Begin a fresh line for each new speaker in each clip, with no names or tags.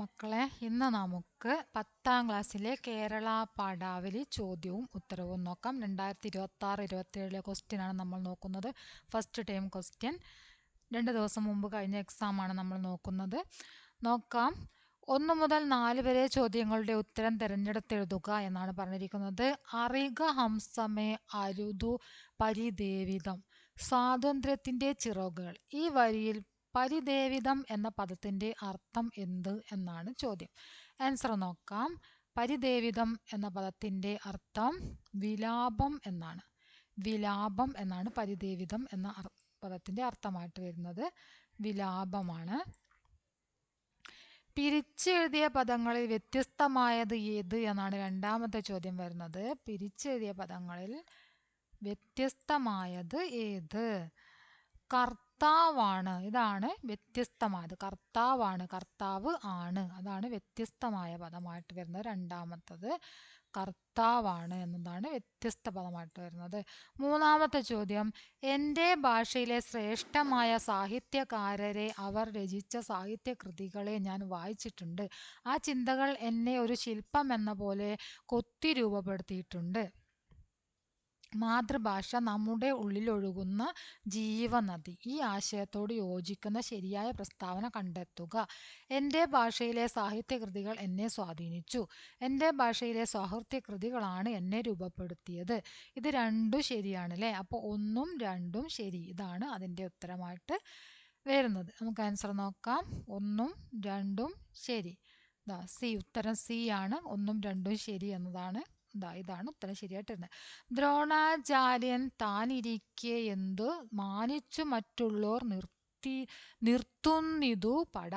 മക്കളെ, ഇന്ന് നമുക്ക് 10ാം ക്ലാസ്സിലെ കേരള പാഠാവലി ചോദ്യവും ഉത്തരവും നോക്കാം. 2026-27 ക്വസ്റ്റ്യനാണ് നമ്മൾ നോക്കുന്നത്. First time question. 2 ദിവസം മുമ്പ് കഴിഞ്ഞ എക്സാമാണ് നമ്മൾ നോക്കുന്നത്. നോക്കാം. 1 മുതൽ 4 വരെ ചോദ്യങ്ങളുടെ ഉത്തരം തിരഞ്ഞെടുത്തെഴുതുക എന്നാണ് പറഞ്ഞിരിക്കുന്നത്. അറിക ഹംസമേ അരുതു പരിദേവിതം, സ്വാതന്ത്ര്യത്തിൻ്റെ ചിറകുകൾ. ഈ വരിയിൽ പരിദേവിതം എന്ന പദത്തിൻ്റെ അർത്ഥം എന്ത് എന്നാണ് ചോദ്യം. ആൻസർ നോക്കാം. പരിദേവിതം എന്ന പദത്തിൻ്റെ അർത്ഥം വിലാപം എന്നാണ്. വിലാപം എന്നാണ് പരിദേവിതം എന്ന പദത്തിൻ്റെ അർത്ഥമായിട്ട് വരുന്നത്. വിലാപമാണ്. പിരിച്ചെഴുതിയ പദങ്ങളിൽ വ്യത്യസ്തമായത് ഏത് എന്നാണ് രണ്ടാമത്തെ ചോദ്യം വരുന്നത്. പിരിച്ചെഴുതിയ പദങ്ങളിൽ വ്യത്യസ്തമായത് ഏത്? കർത്താവാണ്. ഇതാണ് വ്യത്യസ്തമായത്. കർത്താവാണ്, കർത്താവ് ആണ്. അതാണ് വ്യത്യസ്തമായ പദമായിട്ട് വരുന്നത്. രണ്ടാമത്തത് കർത്താവാണ് എന്നതാണ് വ്യത്യസ്ത പദമായിട്ട് വരുന്നത്. മൂന്നാമത്തെ ചോദ്യം, എൻ്റെ ഭാഷയിലെ ശ്രേഷ്ഠമായ സാഹിത്യകാരരെ അവർ രചിച്ച സാഹിത്യകൃതികളെ ഞാൻ വായിച്ചിട്ടുണ്ട്. ആ ചിന്തകൾ എന്നെ ഒരു ശില്പം എന്ന പോലെ കൊത്തി രൂപപ്പെടുത്തിയിട്ടുണ്ട്. മാതൃഭാഷ നമ്മുടെ ഉള്ളിലൊഴുകുന്ന ജീവനദി. ഈ ആശയത്തോട് യോജിക്കുന്ന ശരിയായ പ്രസ്താവന കണ്ടെത്തുക. എൻ്റെ ഭാഷയിലെ സാഹിത്യകൃതികൾ എന്നെ സ്വാധീനിച്ചു. എൻ്റെ ഭാഷയിലെ സാഹിത്യകൃതികളാണ് എന്നെ രൂപപ്പെടുത്തിയത്. ഇത് രണ്ടും ശരിയാണ് അല്ലേ? അപ്പോൾ 1ഉം 2ഉം ശരി. ഇതാണ് അതിൻ്റെ ഉത്തരമായിട്ട് വരുന്നത്. നമുക്ക് ആൻസർ നോക്കാം. 1ഉം 2ഉം ശരി. സി, ഉത്തരം സി ആണ്. 1ഉം 2ഉം ശരി എന്നതാണ്. ഇതാണ് ഉത്തരം ശരിയായിട്ട് വരുന്നത്. ദ്രോണാചാര്യൻ താനിരിക്കെ എന്തു മാനിച്ചു മറ്റുള്ളോർ നിർത്തുന്നിതു പട.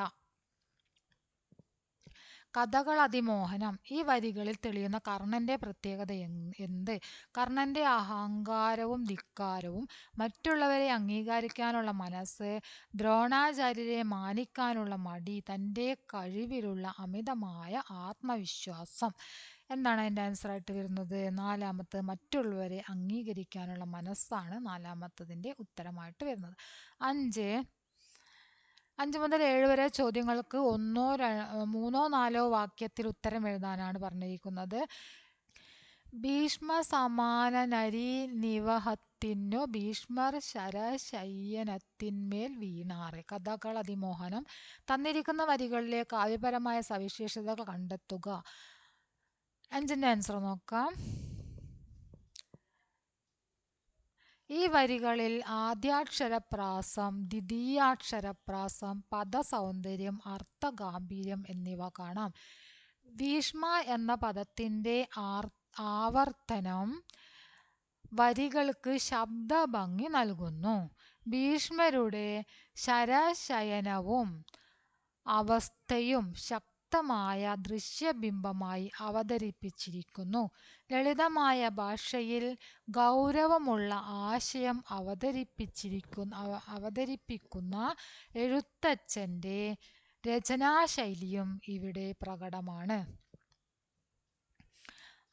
കഥകൾ അതിമോഹനം. ഈ വരികളിൽ തെളിയുന്ന കർണന്റെ പ്രത്യേകത എന്ത്? കർണന്റെ അഹങ്കാരവും ധിക്കാരവും, മറ്റുള്ളവരെ അംഗീകരിക്കാനുള്ള മനസ്സ്, ദ്രോണാചാര്യരെ മാനിക്കാനുള്ള മടി, തൻ്റെ കഴിവിലുള്ള അമിതമായ ആത്മവിശ്വാസം. എന്താണ് അതിൻ്റെ ആൻസറായിട്ട് വരുന്നത്? നാലാമത്തെ മറ്റുള്ളവരെ അംഗീകരിക്കാനുള്ള മനസ്സാണ് നാലാമത്തതിൻ്റെ ഉത്തരമായിട്ട് വരുന്നത്. 5 മുതൽ 7 വരെ ചോദ്യങ്ങൾക്ക് 3-4 വാക്യത്തിൽ ഉത്തരം എഴുതാനാണ് പറഞ്ഞിരിക്കുന്നത്. ഭീഷ്മ സമാനനരി നിവഹത്തിനു ഭീഷ്മർ ശരശയ്യനത്തിന്മേൽ വീണാറെ. കഥകൾ അതിമോഹനം. തന്നിരിക്കുന്ന വരികളിലെ കാവ്യപരമായ സവിശേഷതകൾ കണ്ടെത്തുക. 5ൻ്റെ ആൻസർ നോക്കാം. ഈ വരികളിൽ ആദ്യാക്ഷരപ്രാസം, ദ്വിതീയാക്ഷരപ്രാസം, പദസൗന്ദര്യം, അർത്ഥഗാംഭീര്യം എന്നിവ കാണാം. ഭീഷ്മ എന്ന പദത്തിൻ്റെ ആവർത്തനം വരികൾക്ക് ശബ്ദഭംഗി നൽകുന്നു. ഭീഷ്മരുടെ ശരശയനവും അവസ്ഥയും ശക്തമായ ദൃശ്യബിംബമായി അവതരിപ്പിച്ചിരിക്കുന്നു. ലളിതമായ ഭാഷയിൽ ഗൗരവമുള്ള ആശയം അവതരിപ്പിക്കുന്ന എഴുത്തച്ഛൻ്റെ രചനാശൈലിയും ഇവിടെ പ്രകടമാണ്.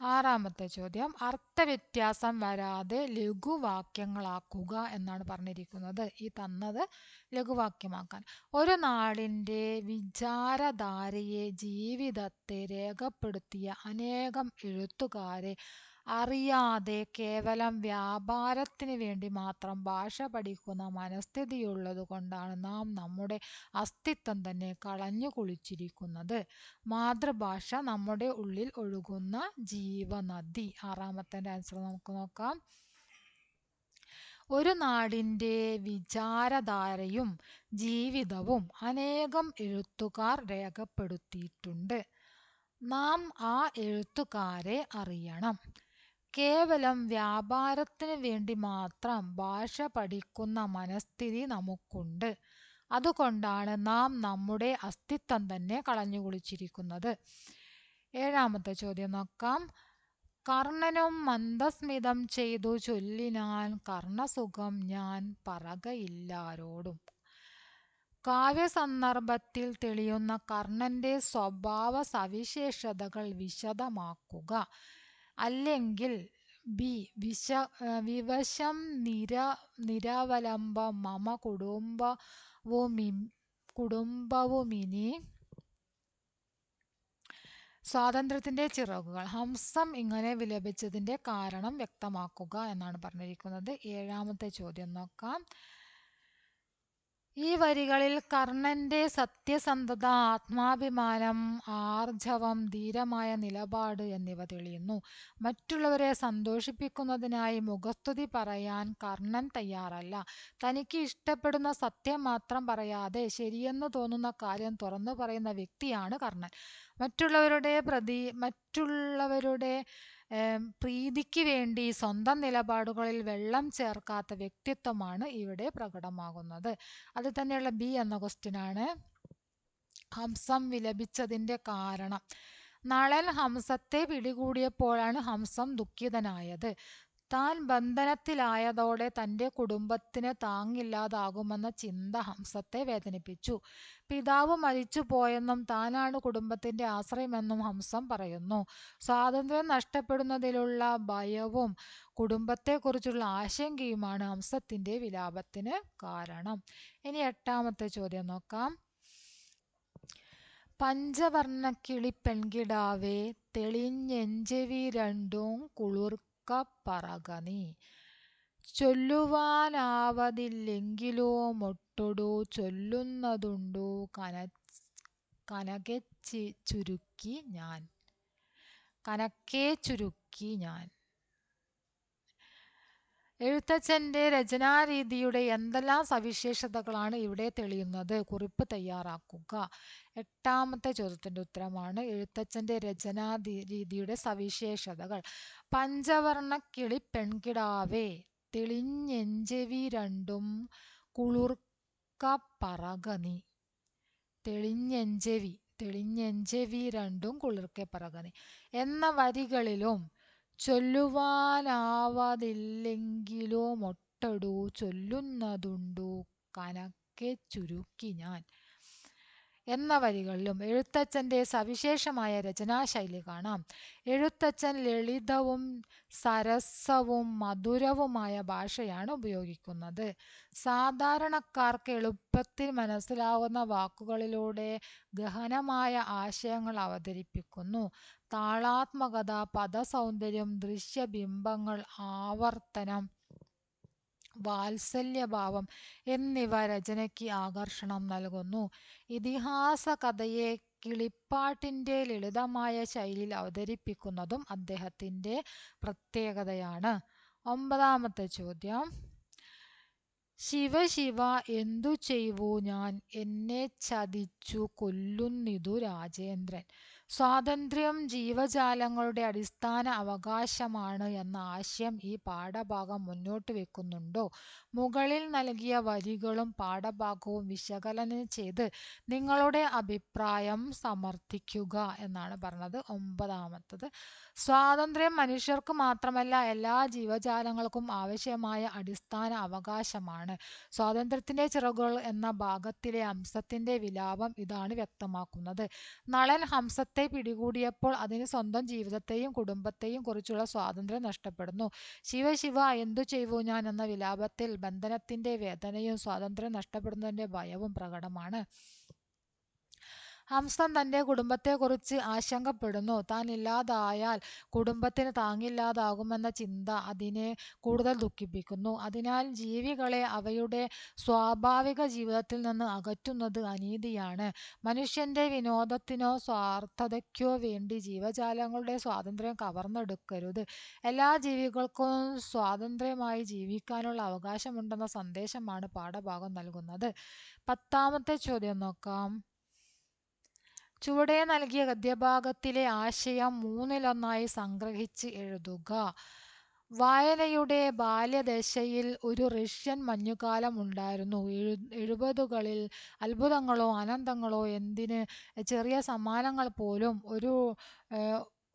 6ാമത്തെ ചോദ്യം, അർത്ഥവ്യത്യാസം വരാതെ ലഘുവാക്യങ്ങളാക്കുക എന്നാണ് പറഞ്ഞിരിക്കുന്നത്. ഈ തന്നത് ലഘുവാക്യമാക്കാൻ. ഒരു നാടിൻ്റെ വിചാരധാരയെ, ജീവിതത്തെ രേഖപ്പെടുത്തിയ അനേകം എഴുത്തുകാരെ അറിയാതെ കേവലം വ്യാപാരത്തിന് വേണ്ടി മാത്രം ഭാഷ പഠിക്കുന്ന മനസ്ഥിതിയുള്ളത് കൊണ്ടാണ് നാം നമ്മുടെ അസ്തിത്വം തന്നെ കളഞ്ഞു കുളിച്ചിരിക്കുന്നത്. മാതൃഭാഷ നമ്മുടെ ഉള്ളിൽ ഒഴുകുന്ന ജീവനദി. 6ാമത്തെ ആൻസർ നമുക്ക് നോക്കാം. ഒരു നാടിൻ്റെ വിചാരധാരയും ജീവിതവും അനേകം എഴുത്തുകാർ രേഖപ്പെടുത്തിയിട്ടുണ്ട്. നാം ആ എഴുത്തുകാരെ അറിയണം. കേവലം വ്യാപാരത്തിന് വേണ്ടി മാത്രം ഭാഷ പഠിക്കുന്ന മനസ്ഥിതി നമുക്കുണ്ട്. അതുകൊണ്ടാണ് നാം നമ്മുടെ അസ്തിത്വം തന്നെ കളഞ്ഞു കുളിച്ചിരിക്കുന്നത്. 7ാമത്തെ ചോദ്യം നോക്കാം. കർണനും മന്ദസ്മിതം ചെയ്തു ചൊല്ലിനാൻ കർണസുഖം ഞാൻ പറകയില്ലാരോടും. കാവ്യസന്ദർഭത്തിൽ തെളിയുന്ന കർണന്റെ സ്വഭാവ സവിശേഷതകൾ വിശദമാക്കുക. അല്ലെങ്കിൽ ബി, വിവശം നിരവലംബം മമ കുടുംബവുമിനി സ്വാതന്ത്ര്യത്തിൻ്റെ ചിറകുകൾ. ഹംസം ഇങ്ങനെ വിലപിച്ചതിൻ്റെ കാരണം വ്യക്തമാക്കുക എന്നാണ് പറഞ്ഞിരിക്കുന്നത്. 7ാമത്തെ ചോദ്യം നോക്കാം. ഈ വരികളിൽ കർണന്റെ സത്യസന്ധത, ആത്മാഭിമാനം, ആർജവം, ധീരമായ നിലപാട് എന്നിവ തെളിയുന്നു. മറ്റുള്ളവരെ സന്തോഷിപ്പിക്കുന്നതിനായി മുഖസ്തുതി പറയാൻ കർണൻ തയ്യാറല്ല. തനിക്ക് ഇഷ്ടപ്പെടുന്ന സത്യം മാത്രം പറയാതെ ശരിയെന്ന് തോന്നുന്ന കാര്യം തുറന്നു പറയുന്ന വ്യക്തിയാണ് കർണൻ. മറ്റുള്ളവരുടെ പ്രീതിക്ക് വേണ്ടി സ്വന്തം നിലപാടുകളിൽ വെള്ളം ചേർക്കാത്ത വ്യക്തിത്വമാണ് ഇവിടെ പ്രകടമാകുന്നത്. അത് തന്നെയുള്ള ബി എന്ന ക്വസ്റ്റ്യനാണ്. ഹംസം വിലപിച്ചതിൻ്റെ കാരണം. നളൻ ഹംസത്തെ പിടികൂടിയപ്പോഴാണ് ഹംസം ദുഃഖിതനായത്. താൻ ബന്ധനത്തിലായതോടെ തൻ്റെ കുടുംബത്തിന് താങ്ങില്ലാതാകുമെന്ന ചിന്ത ഹംസത്തെ വേദനിപ്പിച്ചു. പിതാവ് മരിച്ചുപോയെന്നും താനാണ് കുടുംബത്തിൻ്റെ ആശ്രയമെന്നും ഹംസം പറയുന്നു. സ്വാതന്ത്ര്യം നഷ്ടപ്പെടുന്നതിലുള്ള ഭയവും കുടുംബത്തെക്കുറിച്ചുള്ള ആശങ്കയുമാണ് ഹംസത്തിൻ്റെ വിലാപത്തിന് കാരണം. ഇനി 8ാമത്തെ ചോദ്യം നോക്കാം. പഞ്ചവർണ്ണക്കിളി പെൺകിടാവേ തെളിഞ്ഞെഞ്ചെവി രണ്ടും കുളിർക്ക പറക നീ. ചൊല്ലുവാനാവതില്ലെങ്കിലോ മൊട്ടൊടു ചൊല്ലുന്നതുണ്ടു കനകെ ചുരുക്കി ഞാൻ. എഴുത്തച്ഛൻ്റെ രചനാരീതിയുടെ എന്തെല്ലാം സവിശേഷതകളാണ് ഇവിടെ തെളിയുന്നത്? കുറിപ്പ് തയ്യാറാക്കുക. 8ാമത്തെ ചോദ്യത്തിൻ്റെ ഉത്തരമാണ് എഴുത്തച്ഛൻ്റെ രചനാരീതിയുടെ സവിശേഷതകൾ. പഞ്ചവർണ്ണക്കിളി പെൺകിടാവേ തെളിഞ്ഞെഞ്ചെവി രണ്ടും കുളിർക്ക പറക നീ. തെളിഞ്ഞെഞ്ചെവി രണ്ടും കുളിർക്കെ പറക നീ എന്ന വരികളിലും ചൊല്ലുവാനാവതില്ലെങ്കിലോ മൊട്ടടു ചൊല്ലുന്നതുണ്ടു കനക്കെ ചുരുക്കി ഞാൻ എന്ന വരികളിലും എഴുത്തച്ഛൻ്റെ സവിശേഷമായ രചനാശൈലി കാണാം. എഴുത്തച്ഛൻ ലളിതവും സരസവും മധുരവുമായ ഭാഷയാണ് ഉപയോഗിക്കുന്നത്. സാധാരണക്കാർക്ക് എളുപ്പത്തിൽ മനസ്സിലാവുന്ന വാക്കുകളിലൂടെ ഗഹനമായ ആശയങ്ങൾ അവതരിപ്പിക്കുന്നു. താളാത്മകത, പദസൗന്ദര്യം, ദൃശ്യബിംബങ്ങൾ, ആവർത്തനം, വാത്സല്യഭാവം എന്നിവ രചനയ്ക്ക് ആകർഷണം നൽകുന്നു. ഇതിഹാസ കഥയെ കിളിപ്പാട്ടിൻ്റെ ലളിതമായ ശൈലിയിൽ അവതരിപ്പിക്കുന്നതും അദ്ദേഹത്തിൻ്റെ പ്രത്യേകതയാണ്. 9ാമത്തെ ചോദ്യം. ശിവ ശിവ എന്തു ചെയ്വു ഞാൻ, എന്നെ ചതിച്ചു കൊല്ലുന്നിതു രാജേന്ദ്രൻ. സ്വാതന്ത്ര്യം ജീവജാലങ്ങളുടെ അടിസ്ഥാന അവകാശമാണ് എന്ന ആശയം ഈ പാഠഭാഗം മുന്നോട്ട് വെക്കുന്നുണ്ടോ? മുകളിൽ നൽകിയ വരികളും പാഠഭാഗവും വിശകലനം ചെയ്ത് നിങ്ങളുടെ അഭിപ്രായം സമർത്ഥിക്കുക എന്നാണ് പറഞ്ഞത്. 9ാമത്തത്. സ്വാതന്ത്ര്യം മനുഷ്യർക്ക് മാത്രമല്ല എല്ലാ ജീവജാലങ്ങൾക്കും ആവശ്യമായ അടിസ്ഥാന അവകാശമാണ്. സ്വാതന്ത്ര്യത്തിൻ്റെ ചിറകുകൾ എന്ന ഭാഗത്തിലെ ഹംസത്തിൻ്റെ വിലാപം ഇതാണ് വ്യക്തമാക്കുന്നത്. നളൻ ഹംസത്തെ പിടികൂടിയപ്പോൾ അതിന് സ്വന്തം ജീവിതത്തെയും കുടുംബത്തെയും കുറിച്ചുള്ള സ്വാതന്ത്ര്യം നഷ്ടപ്പെടുന്നു. ശിവ ശിവ എന്തു ചെയ്വു ഞാൻ എന്ന വിലാപത്തിൽ ബന്ധനത്തിൻ്റെ വേദനയും സ്വാതന്ത്ര്യം നഷ്ടപ്പെടുന്നതിൻ്റെ ഭയവും പ്രകടമാണ്. ഹംസം തൻ്റെ കുടുംബത്തെക്കുറിച്ച് ആശങ്കപ്പെടുന്നു. താൻ ഇല്ലാതായാൽ കുടുംബത്തിന് താങ്ങില്ലാതാകുമെന്ന ചിന്ത അതിനെ കൂടുതൽ ദുഃഖിപ്പിക്കുന്നു. അതിനാൽ ജീവികളെ അവയുടെ സ്വാഭാവിക ജീവിതത്തിൽ നിന്ന് അകറ്റുന്നത് അനീതിയാണ്. മനുഷ്യൻ്റെ വിനോദത്തിനോ സ്വാർത്ഥതയ്ക്കോ വേണ്ടി ജീവജാലങ്ങളുടെ സ്വാതന്ത്ര്യം കവർന്നെടുക്കരുത്. എല്ലാ ജീവികൾക്കും സ്വാതന്ത്ര്യമായി ജീവിക്കാനുള്ള അവകാശമുണ്ടെന്ന സന്ദേശമാണ് പാഠഭാഗം നൽകുന്നത്. 10ാമത്തെ ചോദ്യം നോക്കാം. ചുവടെ നൽകിയ ഗദ്യഭാഗത്തിലെ ആശയം 3-1 സംഗ്രഹിച്ച് എഴുതുക. വായനയുടെ ബാല്യദശയിൽ ഒരു റഷ്യൻ മഞ്ഞുകാലം ഉണ്ടായിരുന്നു. 70കളിൽ അത്ഭുതങ്ങളോ ആനന്ദങ്ങളോ, എന്തിന് ചെറിയ സമ്മാനങ്ങൾ പോലും,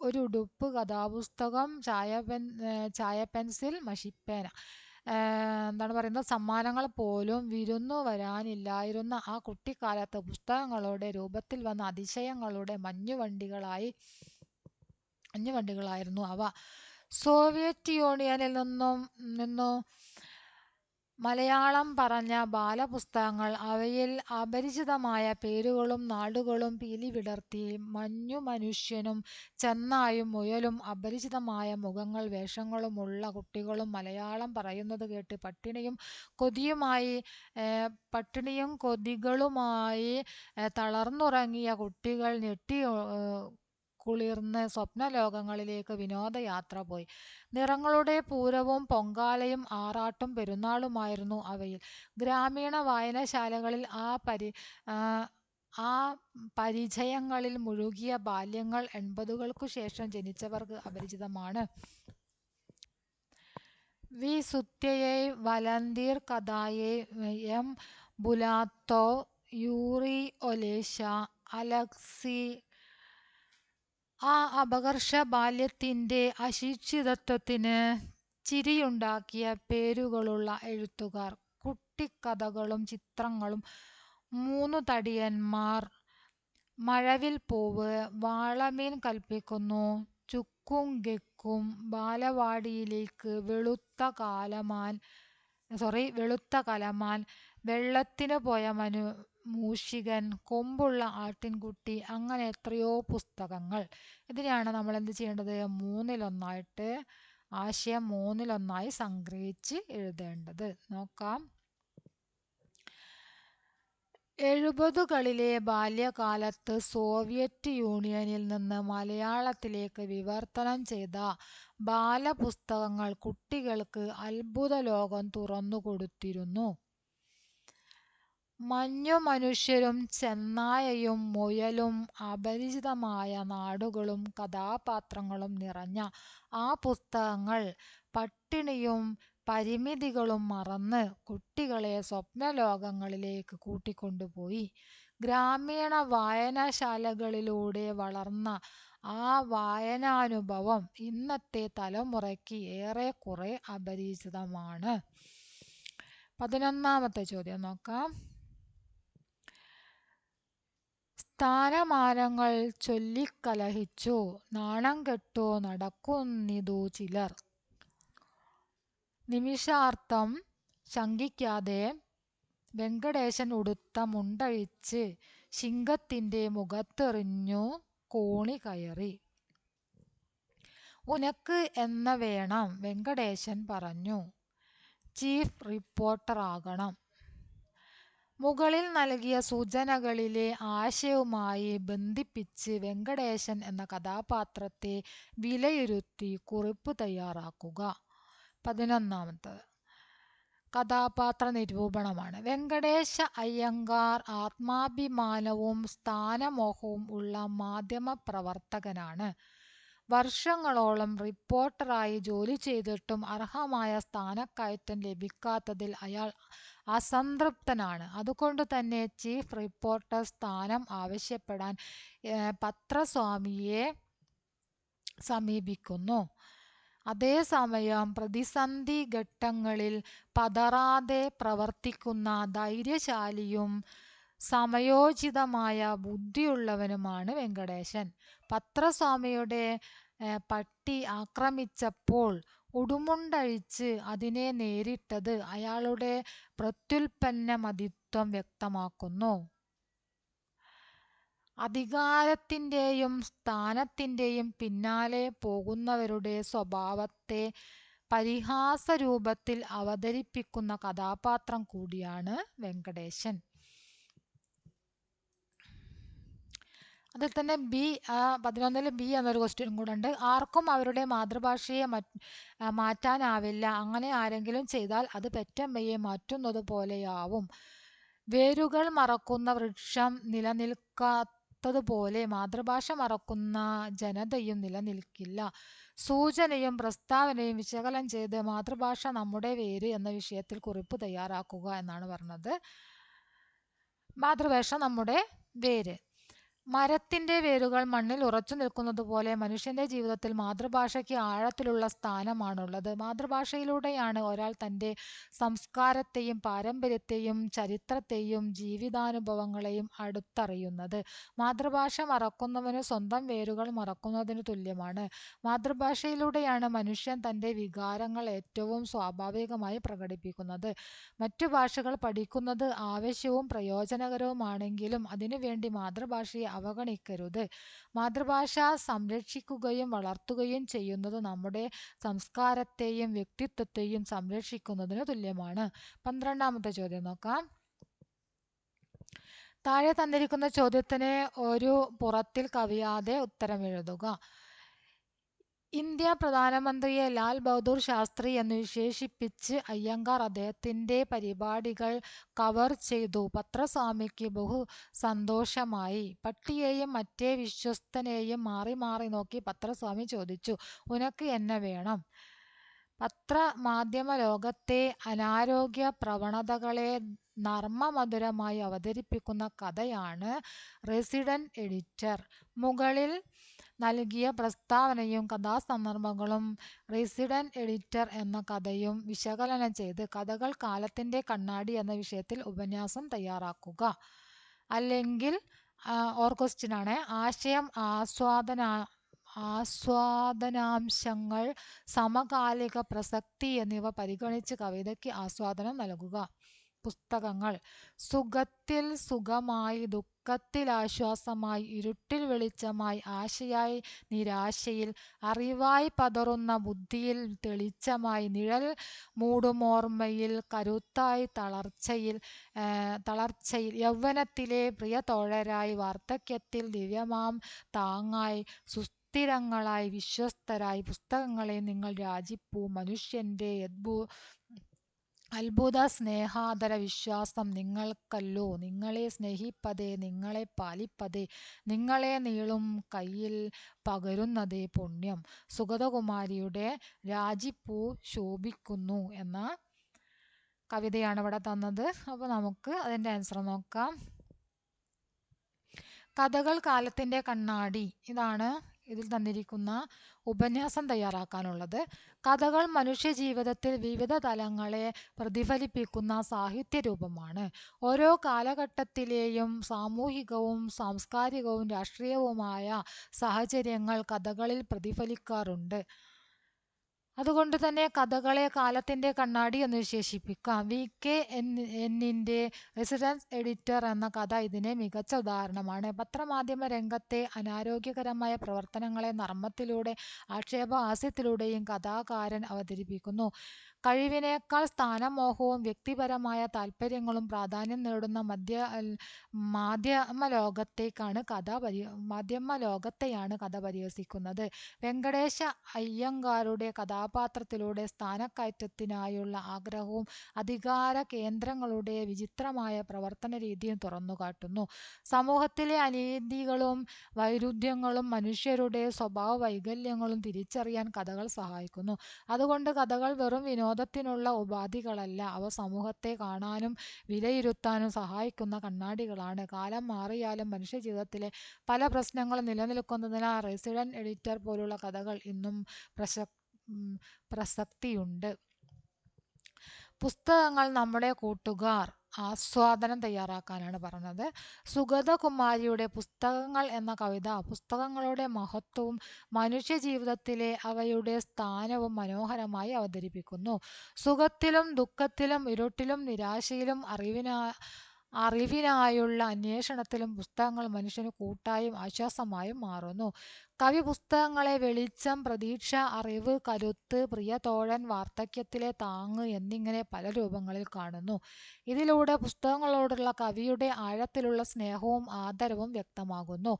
ഒരു ഉടുപ്പ്, കഥാപുസ്തകം, ചായപ്പെൻസിൽ, മഷിപ്പേന, സമ്മാനങ്ങൾ പോലും വിരുന്നു വരാനില്ലായിരുന്ന ആ കുട്ടിക്കാലത്ത് പുസ്തകങ്ങളുടെ രൂപത്തിൽ വന്ന അതിശയങ്ങളുടെ മഞ്ഞുവണ്ടികളായിരുന്നു അവ. സോവിയറ്റ് യൂണിയനിൽ നിന്നു മലയാളം പറഞ്ഞ ബാലപുസ്തകങ്ങൾ അവയിൽ അപരിചിതമായ പേരുകളും നാടുകളും പീലി വിടർത്തി. മഞ്ഞു മനുഷ്യനും ചെന്നായും മുയലും അപരിചിതമായ മുഖങ്ങൾ വേഷങ്ങളുമുള്ള കുട്ടികളും മലയാളം പറയുന്നത് കേട്ട് പട്ടിണിയും കൊതികളുമായി തളർന്നുറങ്ങിയ കുട്ടികൾ ഞെട്ടി കുളിർന്ന് സ്വപ്നലോകങ്ങളിലേക്ക് വിനോദയാത്ര പോയി. നിറങ്ങളുടെ പൂരവും പൊങ്കാലയും ആറാട്ടും പെരുന്നാളുമായിരുന്നു അവയിൽ. ഗ്രാമീണ വായനശാലകളിൽ ആ പരിചയങ്ങളിൽ മുഴുകിയ ബാല്യങ്ങൾ 80കൾക്കു ശേഷം ജനിച്ചവർക്ക് അപരിചിതമാണ്. V. Suteev, Valentin Kataev, M. Bulatov, Yuri Olesha, Alexei. ആ അപകർഷ ബാല്യത്തിൻ്റെ അശിക്ഷിതത്വത്തിന് ചിരിയുണ്ടാക്കിയ പേരുകളുള്ള എഴുത്തുകാർ. കുട്ടിക്കഥകളും ചിത്രങ്ങളും. മൂന്നു തടിയന്മാർ, മഴവിൽപ്പൂവ്, വാളമീൻ കൽപ്പിക്കുന്നു, ചുക്കും ഗെക്കും, ബാലവാടിയിലേക്ക്, വെളുത്ത കലമാൻ, വെള്ളത്തിനു പോയ മൂഷികൻ, കൊമ്പുള്ള ആട്ടിൻകുട്ടി, അങ്ങനെ എത്രയോ പുസ്തകങ്ങൾ. ഇതിനെയാണ് നമ്മൾ എന്ത് ചെയ്യേണ്ടത്? ആശയം മൂന്നിലൊന്നായി സംഗ്രഹിച്ച് എഴുതേണ്ടത്. നോക്കാം. 70കളിലെ ബാല്യകാലത്ത് സോവിയറ്റ് യൂണിയനിൽ നിന്ന് മലയാളത്തിലേക്ക് വിവർത്തനം ചെയ്ത ബാലപുസ്തകങ്ങൾ കുട്ടികൾക്ക് അത്ഭുതലോകം തുറന്നുകൊടുത്തിരുന്നു. മഞ്ഞു മനുഷ്യരും ചെന്നായയും മുയലും അപരിചിതമായ നാടുകളും കഥാപാത്രങ്ങളും നിറഞ്ഞ ആ പുസ്തകങ്ങൾ പട്ടിണിയും പരിമിതികളും മറന്ന് കുട്ടികളെ സ്വപ്നലോകങ്ങളിലേക്ക് കൂട്ടിക്കൊണ്ടുപോയി. ഗ്രാമീണ വായനശാലകളിലൂടെ വളർന്ന ആ വായനാനുഭവം ഇന്നത്തെ തലമുറയ്ക്ക് ഏറെക്കുറെ അപരിചിതമാണ്. 11ാമത്തെ ചോദ്യം നോക്കാം. സ്ഥാനമാനങ്ങൾ ചൊല്ലിക്കലഹിച്ചു നാണം കെട്ടു നടക്കുന്നിതു ചിലർ. നിമിഷാർദ്ധം ശങ്കിക്കാതെ വെങ്കടേശൻ ഉടുത്ത മുണ്ടഴിച്ച് സിംഹത്തിൻ്റെ മുഖത്തെറിഞ്ഞു കോണി കയറി. ഉനക്ക് എന്ന വേണം, വെങ്കടേശൻ പറഞ്ഞു. ചീഫ് റിപ്പോർട്ടറാകണം. മുകളിൽ നൽകിയ സൂചനകളിലെ ആശയവുമായി ബന്ധിപ്പിച്ച് വെങ്കടേശൻ എന്ന കഥാപാത്രത്തെ വിലയിരുത്തി കുറിപ്പ് തയ്യാറാക്കുക. 11ാമത്തേത് കഥാപാത്ര നിരൂപണമാണ്. വെങ്കടേശ അയ്യങ്കാർ ആത്മാഭിമാനവും സ്ഥാനമോഹവും ഉള്ള മാധ്യമപ്രവർത്തകനാണ്. വർഷങ്ങളോളം റിപ്പോർട്ടറായി ജോലി ചെയ്തിട്ടും അർഹമായ സ്ഥാനക്കയറ്റം ലഭിക്കാത്തതിൽ അയാൾ അസംതൃപ്തനാണ്. അതുകൊണ്ടുതന്നെ ചീഫ് റിപ്പോർട്ടർ സ്ഥാനം ആവശ്യപ്പെടാൻ പത്രസ്വാമിയെ സമീപിക്കുന്നു. അതേസമയം പ്രതിസന്ധി ഘട്ടങ്ങളിൽ പതറാതെ പ്രവർത്തിക്കുന്ന ധൈര്യശാലിയും സമയോചിതമായ ബുദ്ധിയുള്ളവനുമാണ് വെങ്കടേശൻ. പത്രസ്വാമിയുടെ പട്ടി ആക്രമിച്ചപ്പോൾ ഉടുമുണ്ടഴിച്ച് അതിനെ നേരിട്ടത് അയാളുടെ പ്രത്യുൽപ്പന്നമതിത്വം വ്യക്തമാക്കുന്നു. അധികാരത്തിൻ്റെയും സ്ഥാനത്തിൻ്റെയും പിന്നാലെ പോകുന്നവരുടെ സ്വഭാവത്തെ പരിഹാസരൂപത്തിൽ അവതരിപ്പിക്കുന്ന കഥാപാത്രം കൂടിയാണ് വെങ്കടേശൻ. അതിൽ തന്നെ 11ൽ ബി എന്നൊരു ക്വസ്റ്റ്യൻ കൂടെ ഉണ്ട്. ആർക്കും അവരുടെ മാതൃഭാഷയെ മാറ്റാനാവില്ല. അങ്ങനെ ആരെങ്കിലും ചെയ്താൽ അത് പെറ്റമ്മയെ മാറ്റുന്നത് പോലെയാവും. വേരുകൾ മറക്കുന്ന വൃക്ഷം നിലനിൽക്കാത്തതുപോലെ മാതൃഭാഷ മറക്കുന്ന ജനതയും നിലനിൽക്കില്ല. സൂചനയും പ്രസ്താവനയും വിശകലനം ചെയ്ത് മാതൃഭാഷ നമ്മുടെ വേര് എന്ന വിഷയത്തിൽ കുറിപ്പ് തയ്യാറാക്കുക എന്നാണ് പറഞ്ഞത്. മാതൃഭാഷ നമ്മുടെ വേര്. മരത്തിന്റെ വേരുകൾ മണ്ണിൽ ഉറച്ചു നിൽക്കുന്നതുപോലെ മനുഷ്യന്റെ ജീവിതത്തിൽ മാതൃഭാഷയ്ക്ക് ആഴത്തിലുള്ള സ്ഥാനമാണുള്ളത്. മാതൃഭാഷയിലൂടെയാണ് ഒരാൾ തന്റെ സംസ്കാരത്തെയും പാരമ്പര്യത്തെയും ചരിത്രത്തെയും ജീവിതാനുഭവങ്ങളെയും അടുത്തറിയുന്നത്. മാതൃഭാഷ മറക്കുന്നവന് സ്വന്തം വേരുകൾ മറക്കുന്നതിനു തുല്യമാണ്. മാതൃഭാഷയിലൂടെയാണ് മനുഷ്യൻ തന്റെ വികാരങ്ങൾ ഏറ്റവും സ്വാഭാവികമായി പ്രകടിപ്പിക്കുന്നത്. മറ്റു ഭാഷകൾ പഠിക്കുന്നത് ആവശ്യവും പ്രയോജനകരവുമാണെങ്കിലും അതിനുവേണ്ടി മാതൃഭാഷയെ അവഗണിക്കരുത്. മാതൃഭാഷ സംരക്ഷിക്കുകയും വളർത്തുകയും ചെയ്യുന്നത് നമ്മുടെ സംസ്കാരത്തെയും വ്യക്തിത്വത്തെയും സംരക്ഷിക്കുന്നതിനു തുല്യമാണ്. 12ാമത്തെ ചോദ്യം നോക്കാം. താഴെ തന്നിരിക്കുന്ന ചോദ്യത്തിന് ഒരു പുറത്തിൽ കവിയാതെ ഉത്തരമെഴുതുക. ഇന്ത്യ പ്രധാനമന്ത്രിയെ ലാൽ ബഹദൂർ ശാസ്ത്രി എന്ന് വിശേഷിപ്പിച്ച് അയ്യങ്കാർ അദ്ദേഹത്തിന്റെ പരിപാടികൾ കവർ ചെയ്തു. പത്രസ്വാമിക്ക് ബഹു സന്തോഷമായി. പട്ടിയെയും മറ്റേ വിശ്വസ്തനെയും മാറി മാറി നോക്കി പത്രസ്വാമി ചോദിച്ചു, ഉനക്ക് എന്നെ വേണം? പത്രമാധ്യമ ലോകത്തെ അനാരോഗ്യ പ്രവണതകളെ നർമ്മമധുരമായി അവതരിപ്പിക്കുന്ന കഥയാണ് റെസിഡന്റ് എഡിറ്റർ. മുകളിൽ നൽകിയ പ്രസ്താവനയും കഥാസന്ദർഭങ്ങളും റെസിഡന്റ് എഡിറ്റർ എന്ന കഥയും വിശകലനം ചെയ്ത് കഥകൾ കാലത്തിന്റെ കണ്ണാടി എന്ന വിഷയത്തിൽ ഉപന്യാസം തയ്യാറാക്കുക. അല്ലെങ്കിൽ ക്വസ്റ്റ്യൻ ആണ്, ആശയം, ആസ്വാദനാംശങ്ങൾ, സമകാലിക പ്രസക്തി എന്നിവ പരിഗണിച്ച് കവിതയ്ക്ക് ആസ്വാദനം നൽകുക. പുസ്തകങ്ങൾ: സുഖത്തിൽ സുഖമായി, ദുഃഖത്തിൽ ആശ്വാസമായി, ഇരുട്ടിൽ വെളിച്ചമായി, ആശയായി നിരാശയിൽ, അറിവായി പതറുന്ന ബുദ്ധിയിൽ തെളിച്ചമായി, നിഴൽ മൂടുമോർമ്മയിൽ, കരുത്തായി തളർച്ചയിൽ, യൗവനത്തിലെ പ്രിയതോഴരായി, വാർദ്ധക്യത്തിൽ ദിവ്യമാം താങ്ങായി, സുസ്ഥിരങ്ങളായി, വിശ്വസ്തരായി. പുസ്തകങ്ങളെ നിങ്ങൾ രാജിപ്പൂ, മനുഷ്യന്റെ അത്ഭുത സ്നേഹാദര വിശ്വാസം നിങ്ങൾക്കല്ലോ, നിങ്ങളെ സ്നേഹിപ്പതേ, നിങ്ങളെ പാലിപ്പതേ, നിങ്ങളെ നീളും കയ്യിൽ പകരുന്നതേ പുണ്യം. സുഗതകുമാരിയുടെ രാജിപ്പൂ ശോഭിക്കുന്നു എന്ന കവിതയാണ് ഇവിടെ തന്നത്. അപ്പോൾ നമുക്ക് അതിൻ്റെ ആൻസർ നോക്കാം. കഥകൾ കാലത്തിന്റെ കണ്ണാടി, ഇതാണ് ഇതിൽ തന്നിരിക്കുന്ന ഉപന്യാസം തയ്യാറാക്കാനുള്ളത്. കഥകൾ മനുഷ്യജീവിതത്തിൽ വിവിധ തലങ്ങളെ പ്രതിഫലിപ്പിക്കുന്ന സാഹിത്യരൂപമാണ്. ഓരോ കാലഘട്ടത്തിലെയും സാമൂഹികവും സാംസ്കാരികവും രാഷ്ട്രീയവുമായ സാഹചര്യങ്ങൾ കഥകളിൽ പ്രതിഫലിക്കാറുണ്ട്. അതുകൊണ്ട് തന്നെ കഥകളെ കാലത്തിന്റെ കണ്ണാടി എന്ന് വിശേഷിപ്പിക്കാം. വി.കെ. എന്നിന്റെ റെസിഡന്റ് എഡിറ്റർ എന്ന കഥ ഇതിന് മികച്ച ഉദാഹരണമാണ്. പത്രമാധ്യമ രംഗത്തെ അനാരോഗ്യകരമായ പ്രവർത്തനങ്ങളെ നർമ്മത്തിലൂടെ ആക്ഷേപഹാസ്യത്തിലൂടെയും കഥാകാരൻ അവതരിപ്പിക്കുന്നു. കഴിവിനേക്കാൾ സ്ഥാനമോഹവും വ്യക്തിപരമായ താൽപര്യങ്ങളും പ്രാധാന്യം നേടുന്ന മാധ്യമലോകത്തെയാണ് കഥ പരിഹസിക്കുന്നത്. വെങ്കടേശ അയ്യങ്കാരുടെ കഥാപാത്രത്തിലൂടെ സ്ഥാനക്കയറ്റത്തിനായുള്ള ആഗ്രഹവും അധികാര കേന്ദ്രങ്ങളുടെ വിചിത്രമായ പ്രവർത്തന രീതിയും തുറന്നുകാട്ടുന്നു. സമൂഹത്തിലെ അനീതികളും വൈരുദ്ധ്യങ്ങളും മനുഷ്യരുടെ സ്വഭാവ വൈകല്യങ്ങളും തിരിച്ചറിയാൻ കഥകൾ സഹായിക്കുന്നു. അതുകൊണ്ട് കഥകൾ വെറും വിനോദത്തിനുള്ള ഉപാധികളല്ല, അവ സമൂഹത്തെ കാണാനും വിലയിരുത്താനും സഹായിക്കുന്ന കണ്ണാടികളാണ്. കാലം മാറിയാലും മനുഷ്യജീവിതത്തിലെ പല പ്രശ്നങ്ങളും നിലനിൽക്കുന്നതിനാൽ റെസിഡന്റ് എഡിറ്റർ പോലുള്ള കഥകൾ ഇന്നും പ്രസക്തിയുണ്ട്. പുസ്തകങ്ങൾ നമ്മുടെ കൂട്ടുകാർ, ആസ്വാദനം തയ്യാറാക്കാനാണ് പറഞ്ഞത്. സുഗതകുമാരിയുടെ പുസ്തകങ്ങൾ എന്ന കവിത പുസ്തകങ്ങളുടെ മഹത്വവും മനുഷ്യജീവിതത്തിലെ അവയുടെ സ്ഥാനവും മനോഹരമായി അവതരിപ്പിക്കുന്നു. സുഖത്തിലും ദുഃഖത്തിലും ഇരുട്ടിലും നിരാശയിലും അറിവിനായുള്ള അന്വേഷണത്തിലും പുസ്തകങ്ങൾ മനുഷ്യന് കൂട്ടായും ആശ്വാസമായും മാറുന്നു. കവി പുസ്തകങ്ങളെ വെളിച്ചം, പ്രതീക്ഷ, അറിവ്, കരുത്ത്, പ്രിയതോഴൻ, വാർദ്ധക്യത്തിലെ താങ്ങ് എന്നിങ്ങനെ പല രൂപങ്ങളിൽ കാണുന്നു. ഇതിലൂടെ പുസ്തകങ്ങളോടുള്ള കവിയുടെ ആഴത്തിലുള്ള സ്നേഹവും ആദരവും വ്യക്തമാകുന്നു.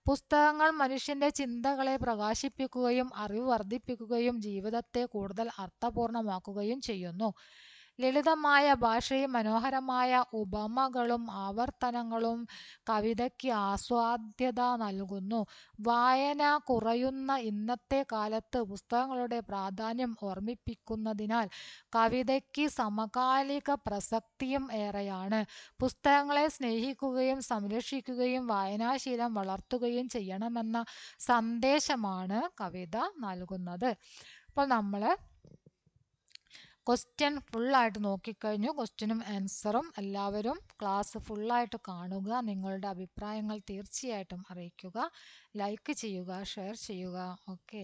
പുസ്തകങ്ങൾ മനുഷ്യന്റെ ചിന്തകളെ പ്രകാശിപ്പിക്കുകയും അറിവ് വർദ്ധിപ്പിക്കുകയും ജീവിതത്തെ കൂടുതൽ അർത്ഥപൂർണമാക്കുകയും ചെയ്യുന്നു. ലളിതമായ ഭാഷയും മനോഹരമായ ഉപമകളും ആവർത്തനങ്ങളും കവിതയ്ക്ക് ആസ്വാദ്യത നൽകുന്നു. വായന കുറയുന്ന ഇന്നത്തെ കാലത്ത് പുസ്തകങ്ങളുടെ പ്രാധാന്യം ഓർമ്മിപ്പിക്കുന്നതിനാൽ കവിതയ്ക്ക് സമകാലിക പ്രസക്തിയും ഏറെയാണ്. പുസ്തകങ്ങളെ സ്നേഹിക്കുകയും സംരക്ഷിക്കുകയും വായനാശീലം വളർത്തുകയും ചെയ്യണമെന്ന സന്ദേശമാണ് കവിത നൽകുന്നത്. അപ്പോൾ നമ്മൾ ക്വസ്റ്റ്യൻ ഫുള്ളായിട്ട് നോക്കിക്കഴിഞ്ഞു. ക്വസ്റ്റ്യനും ആൻസറും എല്ലാവരും ക്ലാസ് ഫുള്ളായിട്ട് കാണുക. നിങ്ങളുടെ അഭിപ്രായങ്ങൾ തീർച്ചയായിട്ടും അറിയിക്കുക. ലൈക്ക് ചെയ്യുക, ഷെയർ ചെയ്യുക. ഓക്കെ.